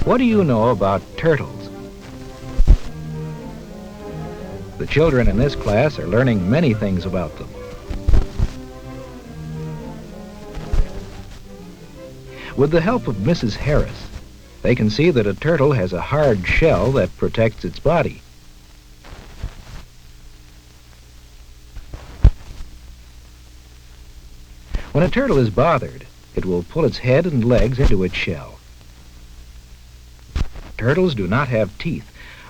What do you know about turtles? The children in this class are learning many things about them. With the help of Mrs. Harris, they can see that a turtle has a hard shell that protects its body. When a turtle is bothered, it will pull its head and legs into its shell. Turtles do not have teeth,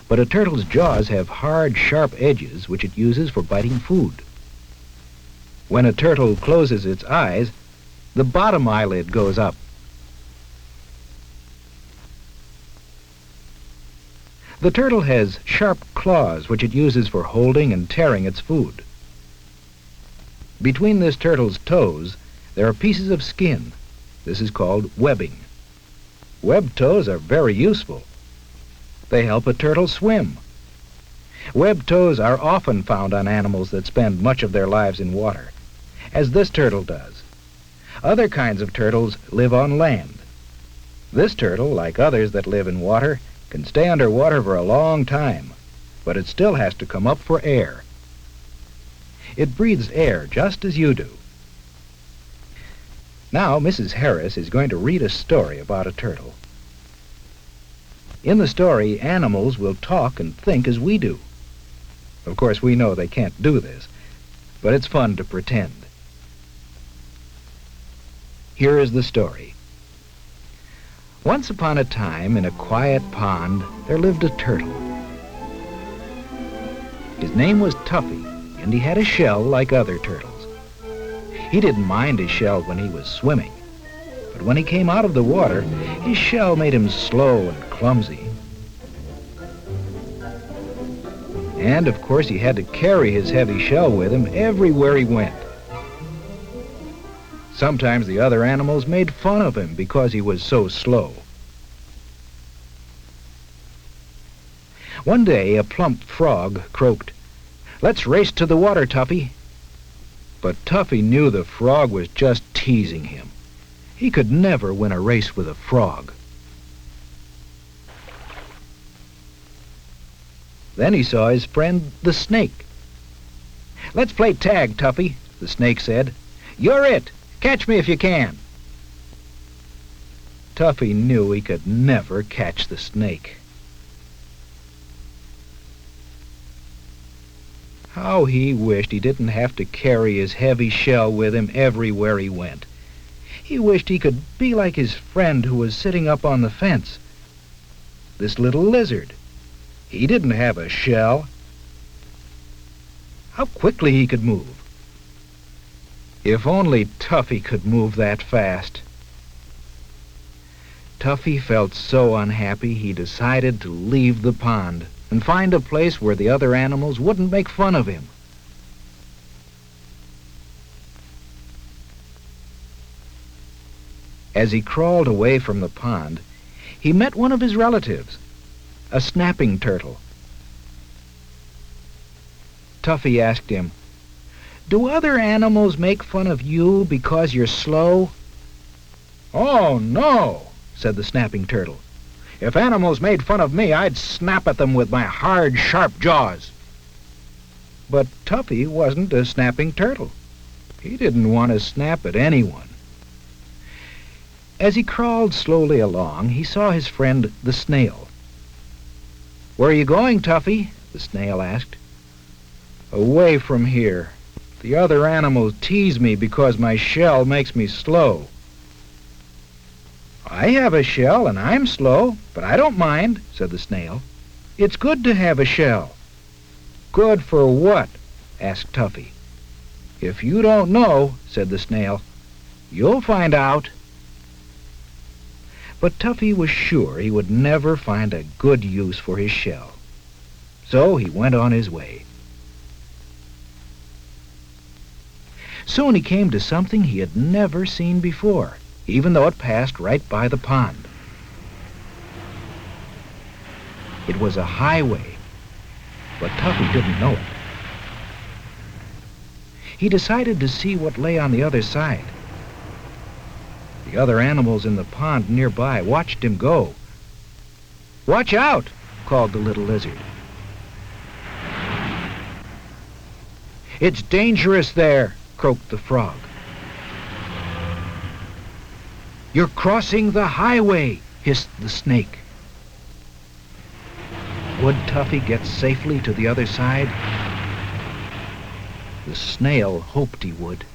but a turtle's jaws have hard, sharp edges which it uses for biting food. When a turtle closes its eyes, the bottom eyelid goes up. The turtle has sharp claws which it uses for holding and tearing its food. Between this turtle's toes, there are pieces of skin. This is called webbing. Webbed toes are very useful. They help a turtle swim. Webbed toes are often found on animals that spend much of their lives in water, as this turtle does. Other kinds of turtles live on land. This turtle, like others that live in water, can stay underwater for a long time, but it still has to come up for air. It breathes air just as you do. Now, Mrs. Harris is going to read a story about a turtle. In the story, animals will talk and think as we do. Of course, we know they can't do this, but it's fun to pretend. Here is the story. Once upon a time, in a quiet pond, there lived a turtle. His name was Tuffy, and he had a shell like other turtles. He didn't mind his shell when he was swimming, but when he came out of the water, his shell made him slow and clumsy. And, of course, he had to carry his heavy shell with him everywhere he went. Sometimes the other animals made fun of him because he was so slow. One day, a plump frog croaked, "Let's race to the water, Tuffy." But Tuffy knew the frog was just teasing him. He could never win a race with a frog. Then he saw his friend, the snake. "Let's play tag, Tuffy," the snake said. "You're it. Catch me if you can." Tuffy knew he could never catch the snake. How he wished he didn't have to carry his heavy shell with him everywhere he went. He wished he could be like his friend who was sitting up on the fence, this little lizard. He didn't have a shell. How quickly he could move. If only Tuffy could move that fast. Tuffy felt so unhappy he decided to leave the pond and find a place where the other animals wouldn't make fun of him. As he crawled away from the pond, he met one of his relatives, a snapping turtle. Tuffy asked him, "Do other animals make fun of you because you're slow?" "Oh, no," said the snapping turtle. "If animals made fun of me, I'd snap at them with my hard, sharp jaws." But Tuffy wasn't a snapping turtle. He didn't want to snap at anyone. As he crawled slowly along, he saw his friend, the snail. "Where are you going, Tuffy?" the snail asked. "Away from here. The other animals tease me because my shell makes me slow." "I have a shell and I'm slow, but I don't mind," said the snail. "It's good to have a shell." "Good for what?" asked Tuffy. "If you don't know," said the snail, "you'll find out." But Tuffy was sure he would never find a good use for his shell. So he went on his way. Soon he came to something he had never seen before, even though it passed right by the pond. It was a highway, but Tuffy didn't know it. He decided to see what lay on the other side. The other animals in the pond nearby watched him go. "Watch out!" called the little lizard. "It's dangerous there," croaked the frog. "You're crossing the highway," hissed the snake. Would Tuffy get safely to the other side? The snail hoped he would.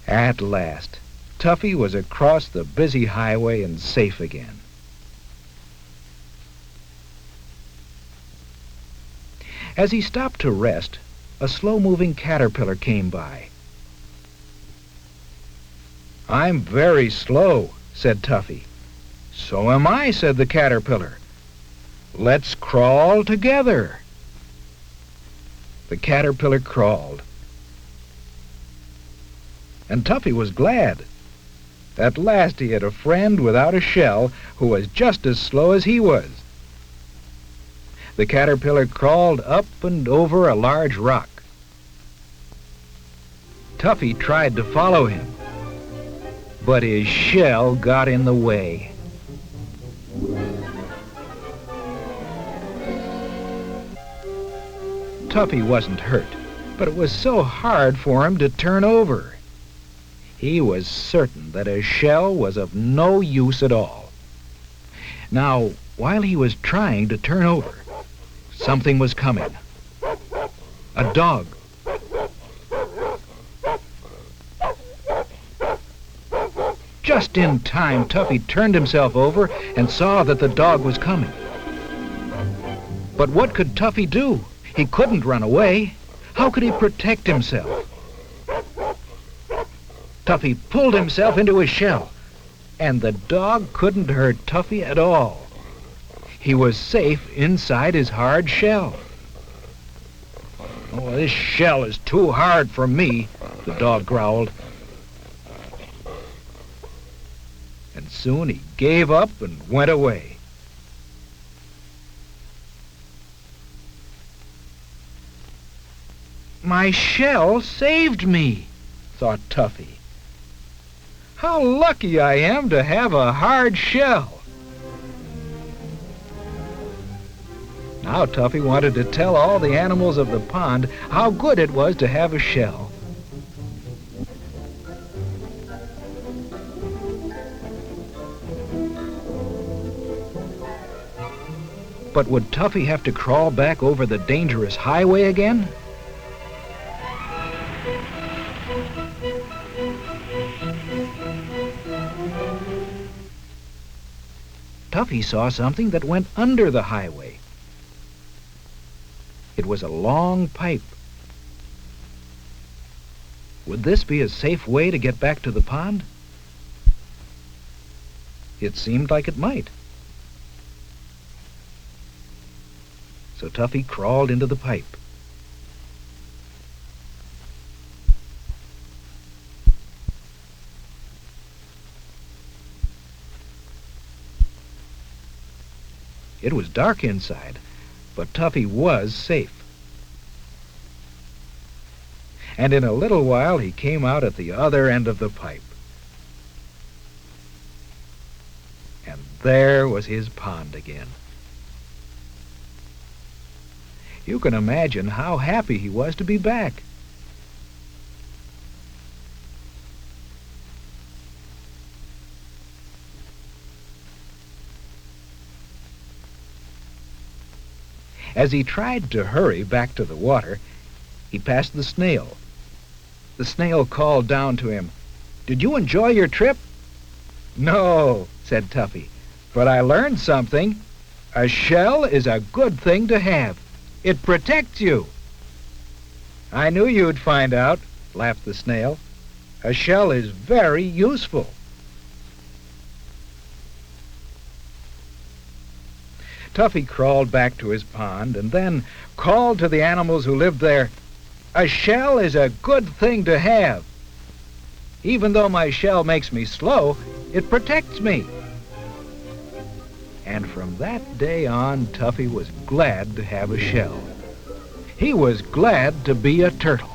At last, Tuffy was across the busy highway and safe again. As he stopped to rest, a slow-moving caterpillar came by. "I'm very slow," said Tuffy. "So am I," said the caterpillar. "Let's crawl together." The caterpillar crawled, and Tuffy was glad. At last he had a friend without a shell who was just as slow as he was. The caterpillar crawled up and over a large rock. Tuffy tried to follow him, but his shell got in the way. Tuffy wasn't hurt, but it was so hard for him to turn over. He was certain that his shell was of no use at all. Now, while he was trying to turn over, something was coming. A dog. Just in time, Tuffy turned himself over and saw that the dog was coming. But what could Tuffy do? He couldn't run away. How could he protect himself? Tuffy pulled himself into his shell, and the dog couldn't hurt Tuffy at all. He was safe inside his hard shell. "Oh, this shell is too hard for me," the dog growled. And soon he gave up and went away. "My shell saved me," thought Tuffy. "How lucky I am to have a hard shell." Now Tuffy wanted to tell all the animals of the pond how good it was to have a shell. But would Tuffy have to crawl back over the dangerous highway again? Tuffy saw something that went under the highway. It was a long pipe. Would this be a safe way to get back to the pond? It seemed like it might. So Tuffy crawled into the pipe. It was dark inside, but Tuffy was safe. And in a little while he came out at the other end of the pipe. And there was his pond again. You can imagine how happy he was to be back. As he tried to hurry back to the water, he passed the snail. The snail called down to him, "Did you enjoy your trip?" "No," said Tuffy, "but I learned something. A shell is a good thing to have. It protects you." "I knew you'd find out," laughed the snail. "A shell is very useful." Tuffy crawled back to his pond and then called to the animals who lived there, A shell is a good thing to have. Even though my shell makes me slow, it protects me." And from that day on, Tuffy was glad to have a shell. He was glad to be a turtle.